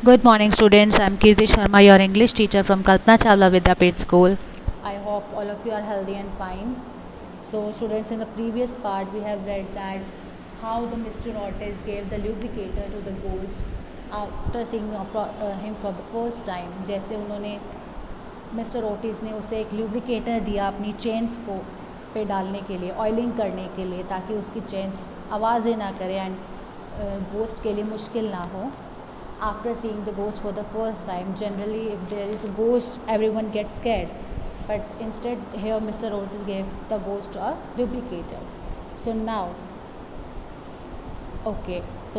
Good morning, students. I'm Kirti Sharma, your English teacher from Kalpana Chawla Vidyapit School. I hope all of you are healthy and fine. So, students, in the previous part, we have read that how the Mr. Ortiz gave the lubricator to the ghost after seeing him for the first time. जैसे उन्होंने mister Otis ने उसे एक ल्यूब्रिकेटर दिया अपनी chains को पे डालने के लिए, ऑयलिंग करने के लिए, ताकि उसकी चेन्स आवाज़ें ना करें एंड गोस्ट के लिए मुश्किल ना हो. After seeing the ghost for the first time, generally if there is a ghost, everyone gets scared. But instead here Mr. Otis gave the ghost a lubricator. So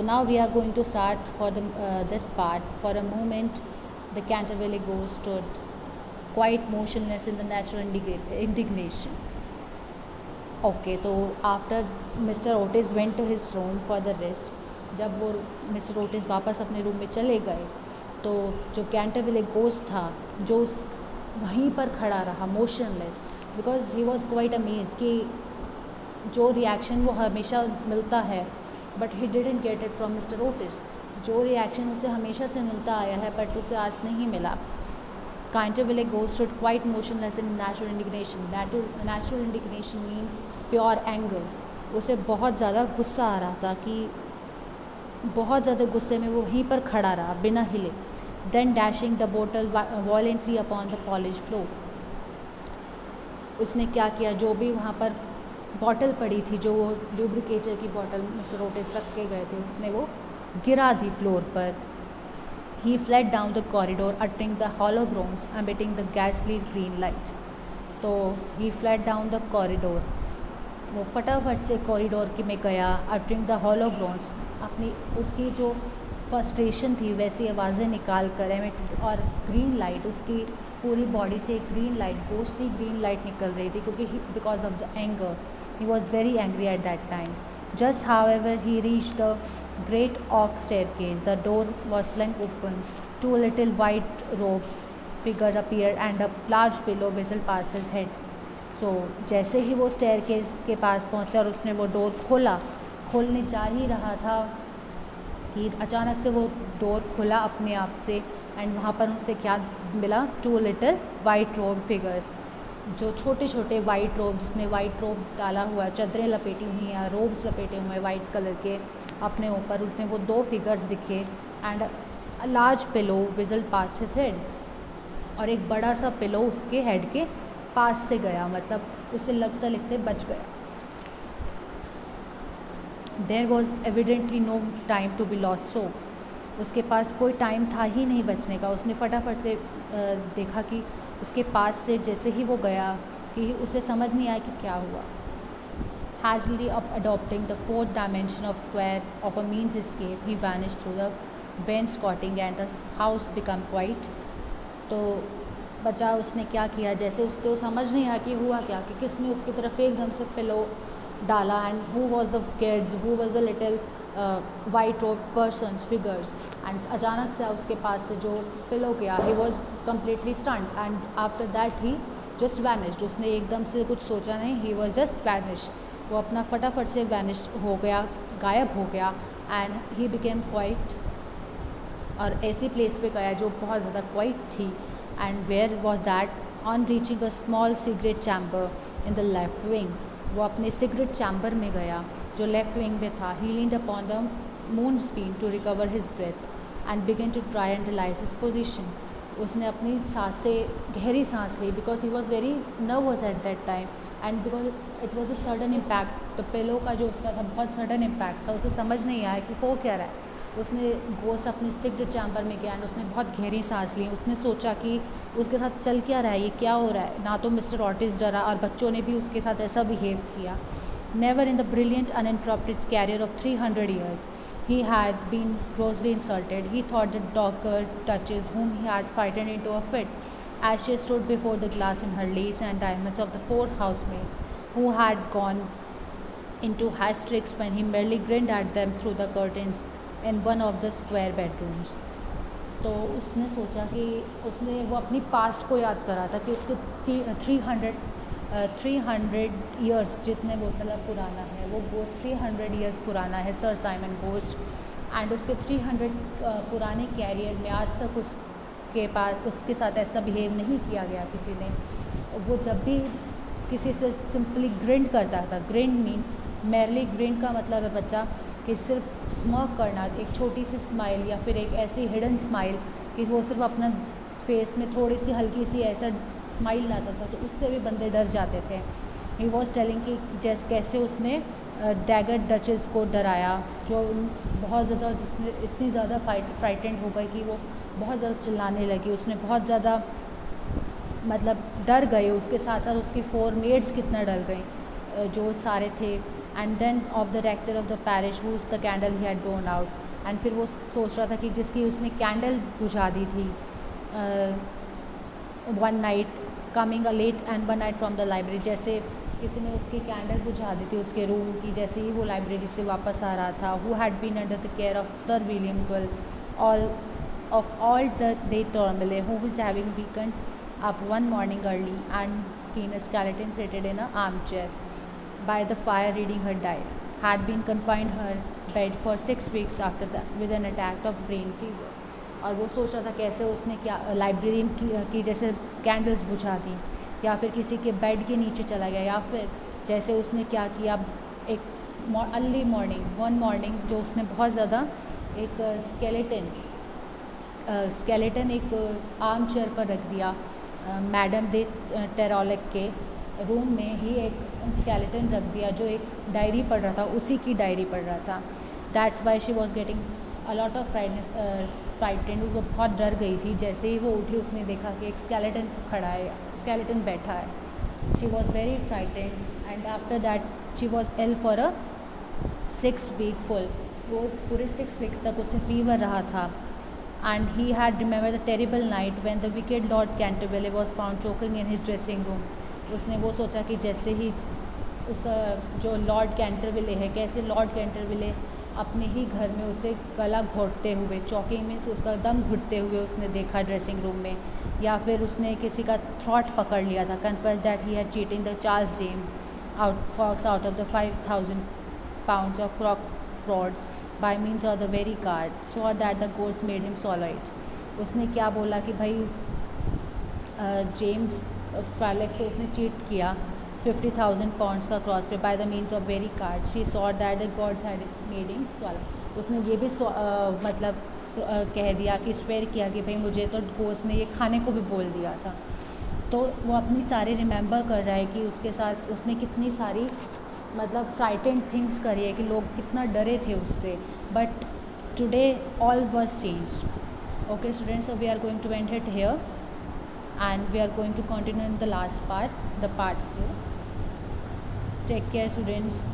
now we are going to start for this part. For a moment, the Canterville ghost stood quite motionless in the natural indignation. Okay, so after Mr. Otis went to his room for the rest, जब वो mister Otis वापस अपने room में चले गए तो जो कैंटरविले ghost था जो वहीं पर खड़ा रहा motionless, because he was quite amazed कि जो रिएक्शन वो हमेशा मिलता है but he didn't get it from mister Otis. जो रिएक्शन उसे हमेशा से मिलता आया है बट उसे आज नहीं मिला. Canterville ghost stood quite motionless in natural indignation. Natural indignation means pure anger. उसे बहुत ज़्यादा गुस्सा आ रहा था कि बहुत ज़्यादा गुस्से में वो वहीं पर खड़ा रहा बिना हिले. Then dashing the bottle violently upon the polish floor. उसने क्या किया, जो भी वहाँ पर बॉटल पड़ी थी, जो वो ल्यूब्रिकेटर की बॉटल मिस्टर ओटिस रख के गए थे, उसने वो गिरा दी फ्लोर पर. He fled down the corridor uttering the hollow groans emitting the गैसली ग्रीन लाइट. तो he fled down the corridor, वो फटाफट से कॉरिडोर में गया. अटरिंग द हॉलो ग्रोन्स, अपनी उसकी जो फ्रस्ट्रेशन थी वैसी आवाज़ें निकाल कर एमिट, और ग्रीन लाइट, उसकी पूरी बॉडी से green light, ghostly green light निकल रही थी क्योंकि because of the anger he was very angry at that time. Just however he reach the great oak staircase. The door was flung open. Two little white robes figures appear and a large pillow whizzed past his head. So जैसे ही वो staircase के पास पहुंचा और उसने वो door खोलने जा ही रहा था कि अचानक से वो डोर खुला अपने आप से एंड वहाँ पर उसे क्या मिला, टू लिटिल वाइट रोब फिगर्स. जो छोटे छोटे वाइट रोब, जिसने वाइट रोब डाला हुआ, चादरें लपेटी हुई हैं, रोब्स लपेटे हुए हैं वाइट कलर के अपने ऊपर, उसमें वो दो फिगर्स दिखे. And a large pillow whizzed past his head, और एक बड़ा सा पिलो उसके हेड के पास से गया, मतलब उसे लगते लगते बच गया. There was evidently no time to be lost. So उसके पास कोई टाइम था ही नहीं बचने का. उसने फटाफट से देखा कि उसके पास से जैसे ही वो गया कि उसे समझ नहीं आया कि क्या हुआ. Hastily adopting the fourth dimension of square of a means escape, he vanish through the wainscoting and the house become quiet. तो बचा उसने क्या किया, जैसे उसको समझ नहीं आया कि हुआ क्या, कि किसने उसकी तरफ एकदम से पिलो डाला and who was the kids, who was the little white रोब पर्सन्स फिगर्स. एंड अचानक से उसके पास से जो पिलो गया, he was completely stunt and after that he just vanished. उसने एकदम से कुछ सोचा नहीं, ही वॉज जस्ट वैनिश. वो अपना फटाफट से वैनिश हो गया, गायब हो गया. एंड ही बिकेम क्वाइट, और ऐसी प्लेस पे गया जो बहुत ज़्यादा क्वाइट थी. And where was that, on reaching a small cigarette chamber in the left wing. वो अपने सिगरेट चैम्बर में गया जो लेफ्ट विंग में था. He leaned upon the moon spin to recover his breath and began to try and realise his position. उसने अपनी सांसें, गहरी सांस ली, because he was very nervous at that time and because it was a sudden impact. The pillow का जो उसका था बहुत सडन इम्पैक्ट था. उसे समझ नहीं आया कि हो क्या रहा है. उसने गोस्ट अपने सिगरेट चैम्बर में गया एंड उसने बहुत गहरी सांस ली. उसने सोचा कि उसके साथ चल क्या रहा है, ये क्या हो रहा है. ना तो मिस्टर ऑटिस डरा और बच्चों ने भी उसके साथ ऐसा बिहेव किया. Never in the brilliant uninterrupted carrier of 300 years he had been grossly insulted. He thought the dogger touches whom he had frightened into a fit as she stood before the glass in her lace and diamonds of the 4 housemaids who had gone into hysterics when he merely grinned at them through the curtains in one of the square bedrooms. तो उसने सोचा कि उसने वो अपनी past को याद करा था कि उसके 300 ईयर्स जितने वो मतलब पुराना है, वो गोस्ट 300 ईयर्स पुराना है, सर साइमन गोस्ट. एंड उसके 300 पुराने कैरियर में आज तक उसके साथ ऐसा बिहेव नहीं किया गया किसी ने। वो जब भी किसी से सिंपली ग्रिंड करता था, ग्रिंड मीन्स मेरली ग्रिंड का मतलब है बच्चा कि सिर्फ स्मर्क करना, एक छोटी सी स्माइल या फिर एक ऐसी हिडन स्माइल कि वो सिर्फ अपना फेस में थोड़ी सी हल्की सी ऐसा स्माइल लाता था, तो उससे भी बंदे डर जाते थे। ही वॉज टेलिंग कि जैसे कैसे उसने डैगर डचेस को डराया, जो बहुत ज़्यादा, जिसने इतनी ज़्यादा फ्राइटेंड हो गई कि वो बहुत ज़्यादा चिल्लाने लगी। उसने बहुत ज़्यादा मतलब डर गए, उसके साथ साथ उसकी 4 मेड्स कितना डर गई जो सारे थे। And then of the rector of the parish whose the candle he had blown out, and फिर वो सोच रहा था कि जिसकी उसने कैंडल बुझा दी थी one night coming a late and one night from the library, जैसे किसी ने उसकी कैंडल बुझा दी थी उसके रूम की, जैसे ही वो लाइब्रेरी से वापस आ रहा था। Who had been under the care of Sir William Gull all the day termly who was having beacon up one morning early and seen a skeleton seated in an armchair by the fire reading her diary, had been confined her bed for 6 weeks after that with an attack of brain fever। और वो सोच रहा था कैसे उसने क्या librarian की जैसे कैंडल्स बुझा दी, या फिर किसी के बेड के नीचे चला गया, या फिर जैसे उसने क्या किया एक अर्ली मॉर्निंग वन मॉर्निंग जो उसने बहुत ज़्यादा एक स्केलेटन एक आर्म चेयर पर रख दिया। मैडम दे टेरोलिक के रूम में ही एक स्केलेटन रख दिया जो एक डायरी पढ़ रहा था, उसी की डायरी पढ़ रहा था। That's why she was getting a lot of frightened. वो बहुत डर गई थी। जैसे ही वो उठी उसने देखा कि एक स्केलेटन खड़ा है, स्केलेटन बैठा है। She was very frightened and after that she was ill for a 6 week full. वो पूरे 6 weeks तक उससे फीवर रहा था। And he had remembered the terrible night when the wicked Lord Canterville was found choking in his dressing room। उसने वो सोचा कि जैसे ही उसका जो लॉर्ड कैंटरविले है, कैसे लॉर्ड कैंटरविले अपने ही घर में उसे गला घोटते हुए, चॉकिंग में से उसका दम घुटते हुए उसने देखा ड्रेसिंग रूम में, या फिर उसने किसी का थ्रॉट पकड़ लिया था। Confess that he had cheating the Charles James Fox out of the 5,000 pounds of crock frauds by means of the very card, so that the ghost made him swallow it। उसने क्या बोला कि भाई James फैलेक्स से उसने cheat किया 50,000 pounds का cross पे by the means of very card. She saw that the gods had made him swallow. उसने ये भी मतलब कह दिया कि स्वेयर किया कि भाई मुझे तो गोस्ट ने ये खाने को भी बोल दिया था। तो वो अपनी सारी रिमेंबर कर रहा है कि उसके साथ उसने कितनी सारी मतलब फ्राइटेंड थिंग्स करी है, कि लोग कितना डरे थे उससे। But today all was changed. Okay students, so we are going to end it here and we are going to continue in the last part, the part 4। Take care students.